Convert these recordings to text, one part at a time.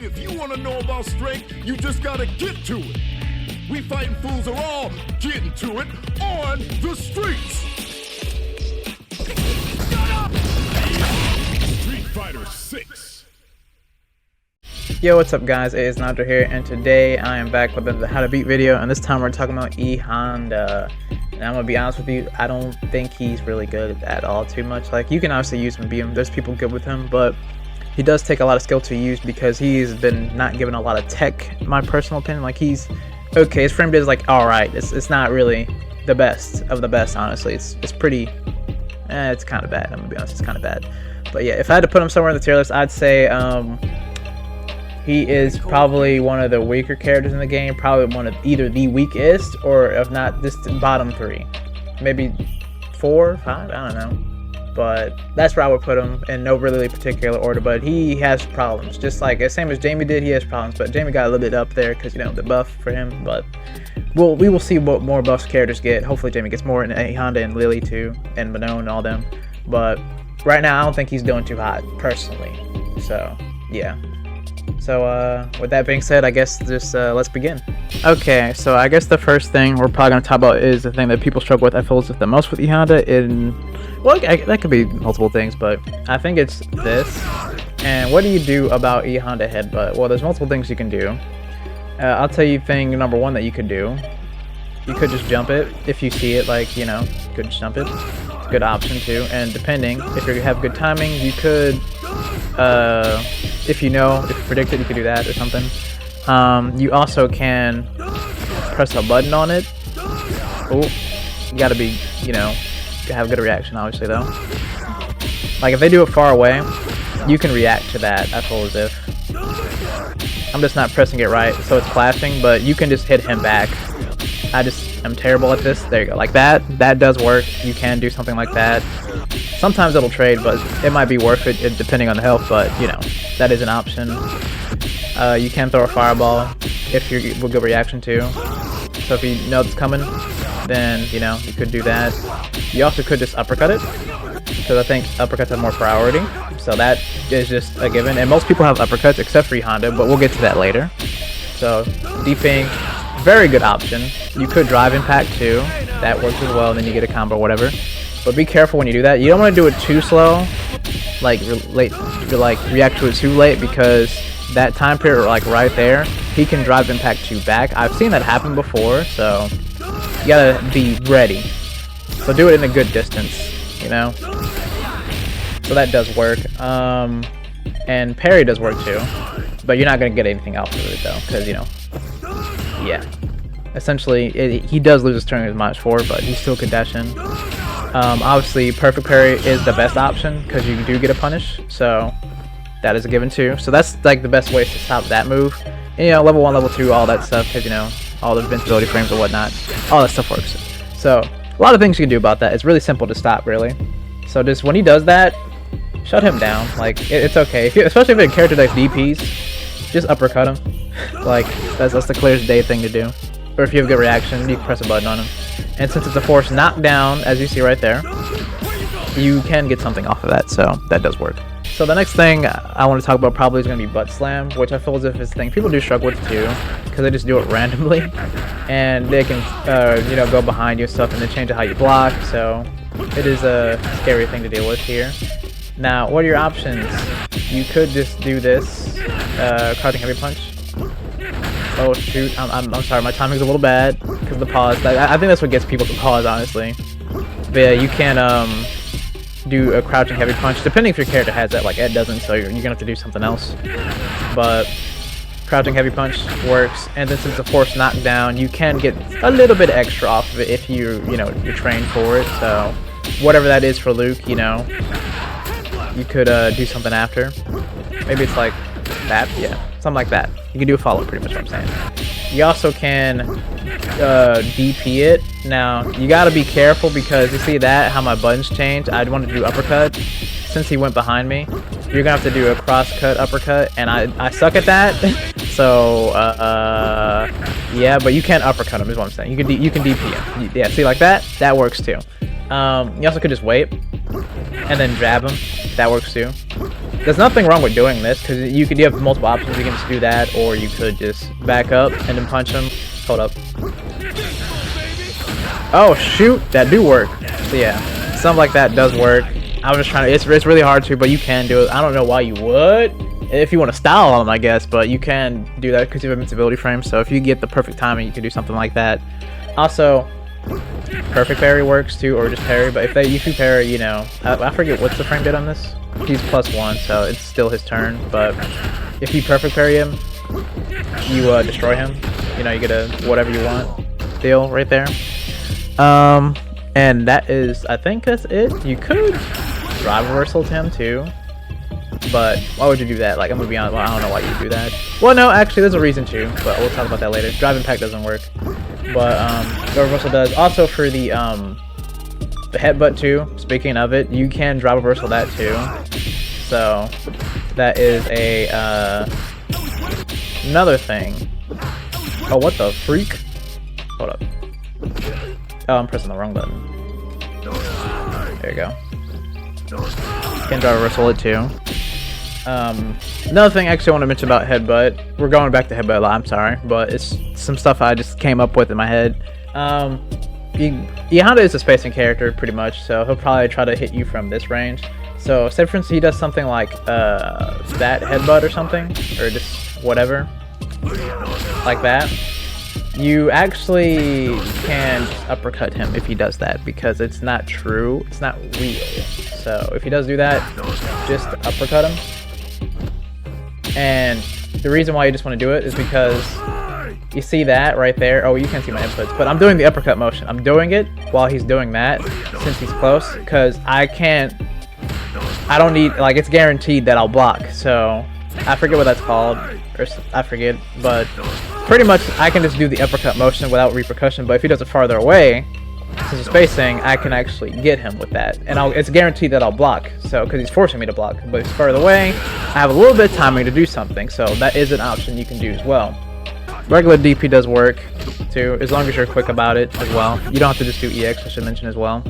If you want to know about strength, you just gotta get to it. We fighting fools are all getting to it on the streets. Street Fighter 6. Yo, what's up guys, it is Nandra here, and today I am back with the how to beat video, and this time we're talking about E.Honda. And I'm gonna be honest with you, I don't think he's really good at all too much. Like, you can obviously use him and beat him, there's people good with him, but he does take a lot of skill to use because he's been not given a lot of tech, in my personal opinion. Like, he's okay, his frame rate is like alright, it's not really the best of the best, honestly. It's pretty, it's kind of bad, I'm gonna be honest, it's kind of bad. But yeah, if I had to put him somewhere in the tier list, I'd say he is probably one of the weaker characters in the game, probably one of either the weakest, or if not, this bottom 3. Maybe 4, 5, I don't know. But that's where I would put him, in no really particular order. But he has problems, just like the same as Jamie did. He has problems, but Jamie got a little bit up there because, you know, the buff for him. But we will see what more buffs characters get. Hopefully Jamie gets more, and E.Honda and Lily too, and Manon and all them. But right now I don't think he's doing too hot personally. So yeah. So with that being said, I guess just let's begin. Okay, so I guess the first thing we're probably going to talk about is the thing that people struggle with, I feel, the most with E.Honda. Well, that could be multiple things, but I think it's this. And what do you do about E.Honda headbutt? Well, there's multiple things you can do. I'll tell you thing number 1 that you could do. You could just jump it if you see it, like, you know, you could just jump it. It's a good option too. And depending, if you have good timing, you could, if you predict it, you could do that or something. You also can press a button on it. Oh, you gotta be, you know, have good reaction, obviously, though. Like, if they do it far away, you can react to that, I feel as if. I'm just not pressing it right, so it's flashing, but you can just hit him back. I'm terrible at this. There you go, like that. That does work. You can do something like that. Sometimes it'll trade, but it might be worth it depending on the health, but, you know, that is an option. You can throw a fireball if you're with good reaction too. So if you know it's coming, then, you know, you could do that. You also could just uppercut it, because I think uppercuts have more priority. So that is just a given. And most people have uppercuts except for E.Honda, but we'll get to that later. So deeping, very good option. You could drive impact too. That works as well, and then you get a combo or whatever. But be careful when you do that. You don't want to do it too slow, like react to it too late, because that time period, like right there, he can drive impact you back. I've seen that happen before, so you gotta be ready. So do it in a good distance, you know. So that does work. And parry does work too, but you're not gonna get anything out of it though, because, you know, yeah. Essentially, he does lose his turn with -4, but he still could dash in. Obviously, perfect parry is the best option because you do get a punish, so that is a given too. So that's like the best way to stop that move. And, you know, level 1, level 2, all that stuff, because, you know, all the invincibility frames and whatnot, all that stuff works. So a lot of things you can do about that. It's really simple to stop, really. So just when he does that, shut him down. Like, it's okay. Especially if it's a character that's DPs, just uppercut him. Like, that's the clearest day thing to do. Or if you have good reaction, you can press a button on him. And since it's a force knockdown, as you see right there, you can get something off of that, so that does work. So the next thing I want to talk about probably is going to be butt slam, which I feel as if is a thing people do struggle with too, because they just do it randomly, and they can, you know, go behind you and stuff, and then change how you block. So it is a scary thing to deal with here. Now, what are your options? You could just do this, crouching heavy punch. Oh shoot, I'm sorry, my timing's a little bad because of the pause. I think that's what gets people to pause, honestly. But yeah, you can do a crouching heavy punch, depending if your character has that. Like Ed doesn't, so you're gonna have to do something else. But crouching heavy punch works, and then since it's a force knockdown, you can get a little bit extra off of it if you're trained for it. So whatever that is for Luke, you know, you could do something after. Maybe it's like that, yeah, something like that. You can do a follow, pretty much what I'm saying. You also can DP it. Now, you gotta be careful because you see that, how my buttons change. I'd want to do uppercut. Since he went behind me, you're gonna have to do a cross-cut uppercut, and I suck at that. So, yeah, but you can uppercut him, is what I'm saying. You can DP him. Yeah, see, like that? That works too. You also could just wait, and then jab him. That works too. There's nothing wrong with doing this, because you have multiple options. You can just do that, or you could just back up and then punch him. Hold up. Oh shoot, that do work. So yeah, something like that does work. I was just trying to, it's really hard to, but you can do it. I don't know why you would, if you want to style on them, I guess, but you can do that because you have invincibility frame. So if you get the perfect timing, you can do something like that. Also, perfect parry works too, or just parry. But if you parry, you know, I forget what's the frame bit on this. He's +1, so it's still his turn. But if you perfect parry him, you destroy him. You know, you get a whatever you want deal right there. And that is, I think that's it. You could drive reversal to him too, but why would you do that? Like, I'm gonna be honest, well, I don't know why you do that. Well, no, actually, there's a reason to, but we'll talk about that later. Drive impact doesn't work, but drive reversal does. Also for the headbutt too. Speaking of it, you can drive reversal that too. So that is a another thing. Oh, what the freak? Hold up. Oh, I'm pressing the wrong button. There you go. Can drive reversal it too. Another thing actually I want to mention about headbutt. We're going back to headbutt a lot, I'm sorry, but it's some stuff I just came up with in my head. E.Honda is a spacing character pretty much, so he'll probably try to hit you from this range. So say for instance he does something like that headbutt or something, or just whatever, like that. You actually can uppercut him if he does that, because it's not true, it's not real. So if he does do that, just uppercut him. And the reason why you just want to do it is because you see that right there. Oh, you can't see my inputs, but I'm doing the uppercut motion. I'm doing it while he's doing that, since he's close, because I don't need, like, it's guaranteed that I'll block. So I forget what that's called, or I forget, but pretty much I can just do the uppercut motion without repercussion. But if he does it farther away, since it's spacing, I can actually get him with that, and it's guaranteed that I'll block. So because he's forcing me to block, but if he's further away, I have a little bit of timing to do something. So that is an option you can do as well. Regular DP does work too, as long as you're quick about it as well. You don't have to just do EX, I should mention as well.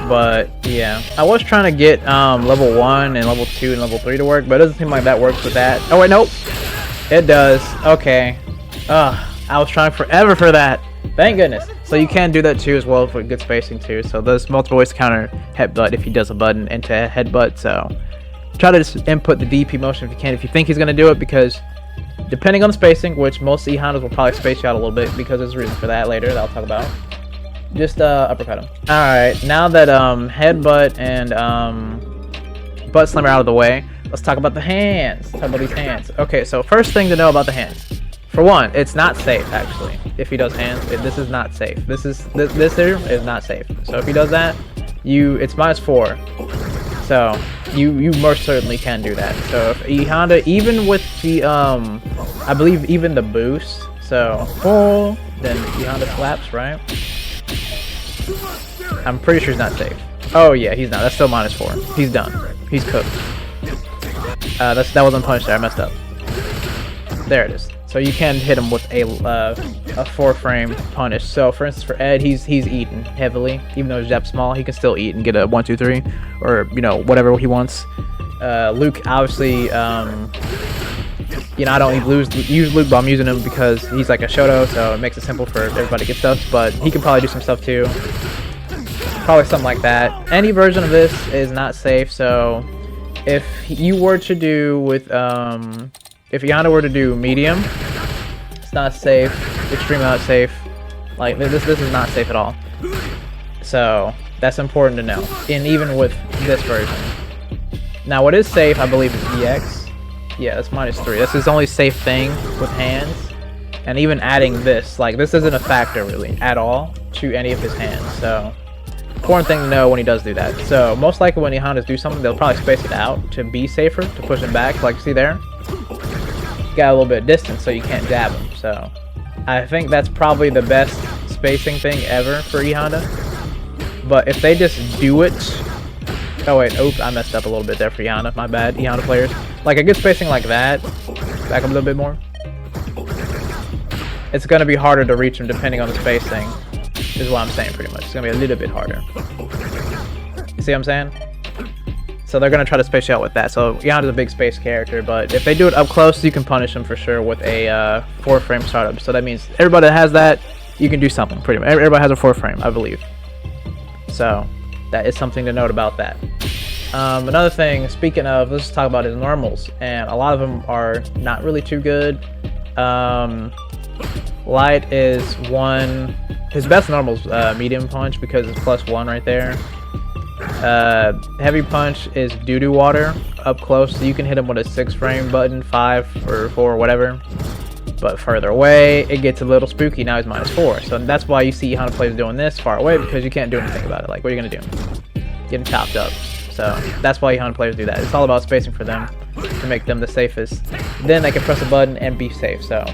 But yeah, I was trying to get level 1 and level 2 and level 3 to work, but it doesn't seem like that works with that. Oh wait, nope, it does. Okay. I was trying forever for that. Thank goodness. So you can do that too as well for good spacing too. So there's multiple ways to counter headbutt if he does a button into headbutt. So try to just input the DP motion if you can, if you think he's going to do it, because depending on the spacing, which most E.Hondas will probably space you out a little bit, because there's a reason for that later that I'll talk about. Just uppercut him. Alright, now that headbutt and butt slam are out of the way, let's talk about the hands. Let's talk about these hands. Okay, so first thing to know about the hands. For one, it's not safe actually. If he does hands, this is not safe. This here is not safe. So if he does that, it's -4. So you most certainly can do that. So if E.Honda, even with the I believe even the boost, so then E.Honda slaps, right? I'm pretty sure he's not safe. Oh yeah, he's not. That's still -4. He's done. He's cooked. That wasn't punished there. I messed up. There it is. So you can hit him with a 4-frame punish. So for instance, for Ed, he's eaten heavily, even though his jab's small. He can still eat and get a 1, 2, 3, or you know, whatever he wants. Luke, obviously, you know, I don't use Luke, but I'm using him because he's like a Shoto, so it makes it simple for everybody to get stuff. But he can probably do some stuff too. Probably something like that. Any version of this is not safe. So if you were to do with if E.Honda were to do medium, it's not safe. Extremely not safe. Like this is not safe at all. So that's important to know. And even with this version. Now what is safe, I believe, is EX. Yeah, that's -3. That's his only safe thing with hands. And even adding this, like this isn't a factor really at all to any of his hands. So important thing to know when he does do that. So most likely when E.Hondas do something, they'll probably space it out to be safer, to push him back. Like see there? Got a little bit of distance so you can't jab him. So I think that's probably the best spacing thing ever for E.Honda. But if they just do it, oh wait, oops, I messed up a little bit there for E.Honda, my bad, E.Honda players. Like a good spacing like that, back up a little bit more, it's going to be harder to reach him depending on the spacing, is what I'm saying pretty much. It's going to be a little bit harder. You see what I'm saying? So they're gonna try to space you out with that. So E.Honda's a big space character, but if they do it up close, you can punish them for sure with a 4-frame startup. So that means everybody that has that, you can do something pretty much. Everybody has a 4-frame, I believe. So that is something to note about that. Another thing, speaking of, let's just talk about his normals, and a lot of them are not really too good. Light is 1. His best normal is medium punch because it's +1 right there. Heavy punch is doo-doo water up close, so you can hit him with a 6-frame button, 5 or 4 or whatever. But further away, it gets a little spooky. Now he's -4, so that's why you see E.Honda players doing this far away, because you can't do anything about it. Like, what are you gonna do? Get him chopped up. So that's why E.Honda players do that. It's all about spacing for them to make them the safest. Then they can press a button and be safe. So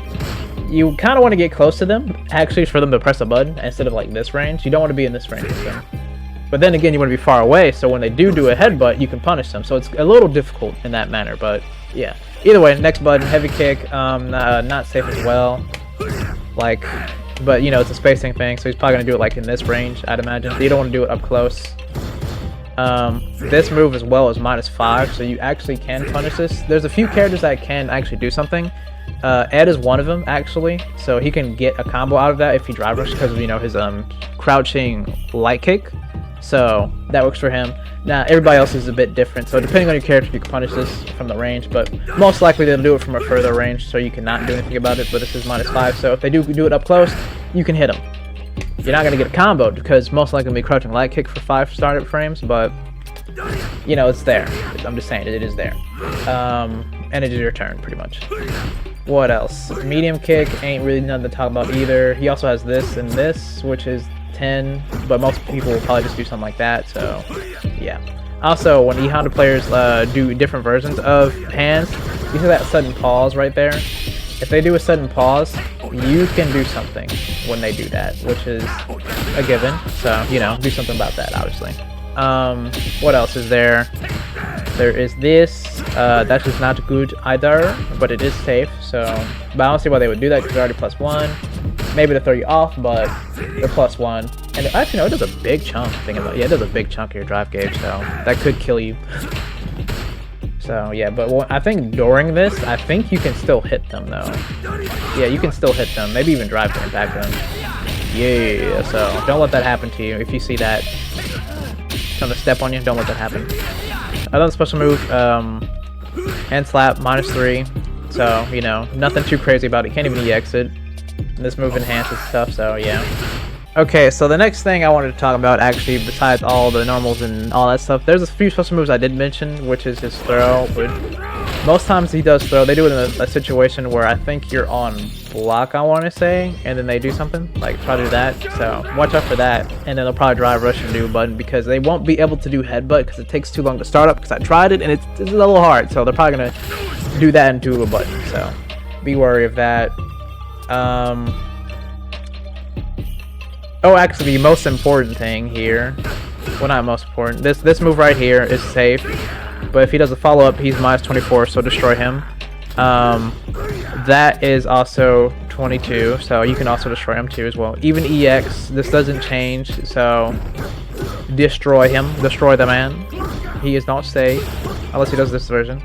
you kind of want to get close to them, actually, for them to press a button instead of like this range. You don't want to be in this range with them. But then again, you want to be far away, so when they do a headbutt, you can punish them. So it's a little difficult in that manner, but yeah. Either way, next button, heavy kick, not safe as well. Like, but you know, it's a spacing thing, so he's probably gonna do it like in this range, I'd imagine. So you don't want to do it up close. This move as well is -5, so you actually can punish this. There's a few characters that can actually do something. Ed is one of them, actually, so he can get a combo out of that if he drive rush because of, you know, his crouching light kick. So that works for him. Now everybody else is a bit different, so depending on your character, you can punish this from the range, but most likely they'll do it from a further range, so you cannot do anything about it. But this is -5, so if they do it up close, you can hit them. You're not gonna get a combo because most likely gonna be crouching light kick for 5 startup frames, but you know, it's there. I'm just saying it is there. And it is your turn pretty much. What else? Medium kick ain't really nothing to talk about either. He also has this and this, which is 10, but most people will probably just do something like that, so yeah. Also, when E.Honda players do different versions of hands, you see that sudden pause right there? If they do a sudden pause, you can do something when they do that, which is a given, so, you know, do something about that, obviously. What else is there? There is this, that is not good either, but it is safe, so, but I don't see why they would do that because they're already +1. Maybe to throw you off, but they're +1. And actually, no, it does a big chunk, thinking about it. Yeah, it does a big chunk of your drive gauge, so that could kill you. So, yeah, but I think during this, I think you can still hit them, though. Yeah, you can still hit them, maybe even drive to impact them. Yeah, so don't let that happen to you. If you see that trying to step on you, don't let that happen. Another special move, hand slap, -3. So, you know, nothing too crazy about it. Can't even EX it. This move enhances stuff, so yeah. Okay, so the next thing I wanted to talk about, actually, besides all the normals and all that stuff, there's a few special moves I did mention, which is his throw. Most times he does throw. They do it in a situation where I think you're on block, I want to say, and then they do something, like try to do that. So watch out for that, and then they'll probably drive rush and do a button because they won't be able to do headbutt because it takes too long to start up because I tried it and it's a little hard. So they're probably going to do that and do a button. So be wary of that. Oh, actually, the most important thing here, well, not most important, this move right here is safe, but if he does a follow-up, he's -24, so destroy him. That is also 22, so you can also destroy him too as well. Even EX, this doesn't change, so destroy him, destroy the man. He is not safe, unless he does this version,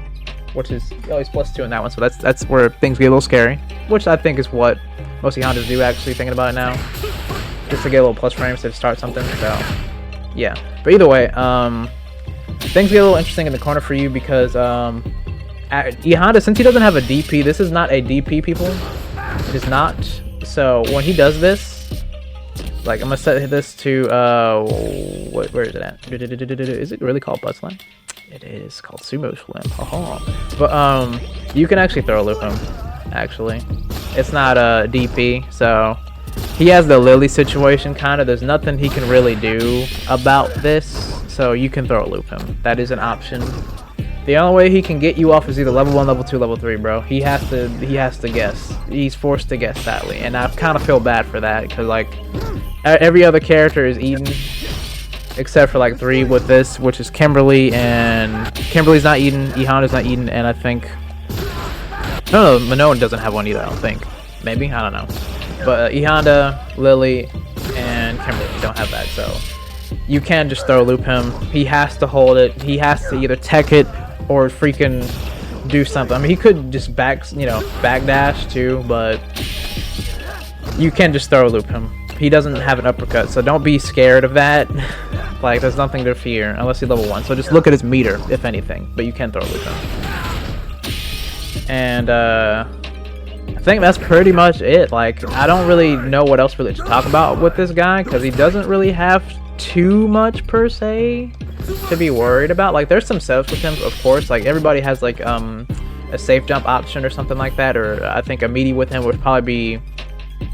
which is, oh, he's +2 in that one, so that's where things get a little scary, which I think is what most E.Hondas do, actually, thinking about it now. Just to get a little plus frames to start something, so yeah. But either way, things get a little interesting in the corner for you because E.Honda, since he doesn't have a DP, this is not a DP, people. It is not. So when he does this, like, I'm gonna set this to where is it at? Is it really called butt slam? It is called sumo slam. But you can actually throw a loop him. Actually, it's not a DP, so. He has the Lily situation, kind of. There's nothing he can really do about this, so you can throw a loop him. That is an option. The only way he can get you off is either level 1, level 2, level 3, bro. He has to guess. He's forced to guess, sadly, and I kind of feel bad for that because, like, every other character is eaten except for like 3 with this, which is Kimberly, and Kimberly's not eaten, E.Honda's not eaten, and I think no, Minoan doesn't have one either. I don't think. Maybe, I don't know. But E.Honda, Lily, and Kimberly don't have that, so you can't just throw loop him. He has to hold it. He has to either tech it or freaking do something. I mean, he could just backdash too, but you can just throw loop him. He doesn't have an uppercut, so don't be scared of that. Like, there's nothing to fear unless he's level 1. So just look at his meter, if anything. But you can throw loop him. And I think that's pretty much it. Like, I don't really know what else really to talk about with this guy, because he doesn't really have too much per se to be worried about. Like, there's some setups with him, of course. Like, everybody has like a safe jump option or something like that, or I think a meaty with him would probably be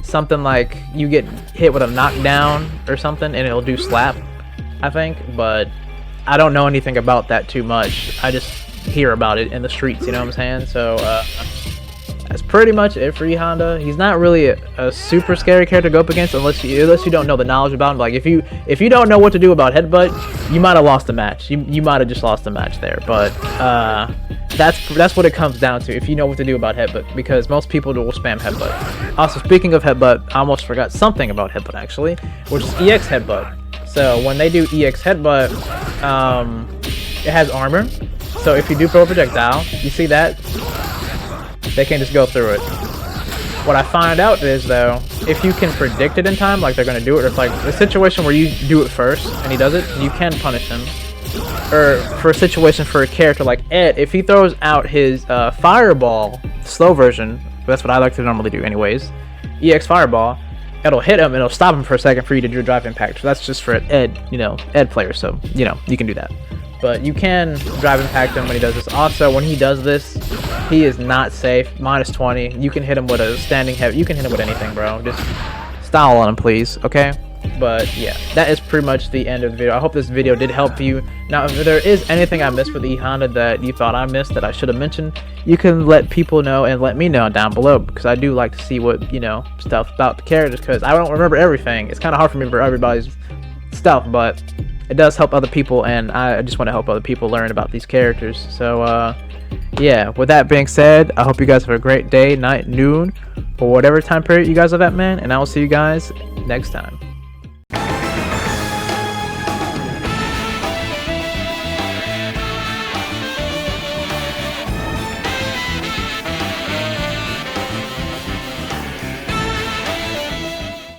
something like you get hit with a knockdown or something and it'll do slap, I think. But I don't know anything about that too much. I just hear about it in the streets, you know what I'm saying? So that's pretty much it for E.Honda. He's not really a super scary character to go up against unless you don't know the knowledge about him. Like, if you don't know what to do about headbutt, you might have lost the match. You might have just lost the match there. But that's what it comes down to, if you know what to do about headbutt, because most people will spam headbutt. Also, speaking of headbutt, I almost forgot something about headbutt actually, which is EX headbutt. So when they do EX headbutt, it has armor. So if you do throw a projectile, you see that? They can just go through it. What I find out is, though, if you can predict it in time, like they're going to do it, or if like a situation where you do it first and he does it, you can punish him. Or for a situation for a character like Ed, if he throws out his fireball, slow version, that's what I like to normally do anyways, EX fireball, it'll hit him and it'll stop him for a second for you to do a drive impact. So that's just for Ed, Ed players, so, you can do that. But you can drive impact him when he does this. Also, when he does this, he is not safe. -20. You can hit him with a standing heavy. You can hit him with anything, bro. Just style on him, please, okay? But yeah, that is pretty much the end of the video. I hope this video did help you. Now, if there is anything I missed with E.Honda that you thought I missed that I should have mentioned, you can let people know and let me know down below, because I do like to see what, stuff about the characters, because I don't remember everything. It's kind of hard for me to remember everybody's stuff, but it does help other people, and I just want to help other people learn about these characters. So yeah, with that being said, I hope you guys have a great day, night, noon, or whatever time period you guys are at, man, and I will see you guys next time.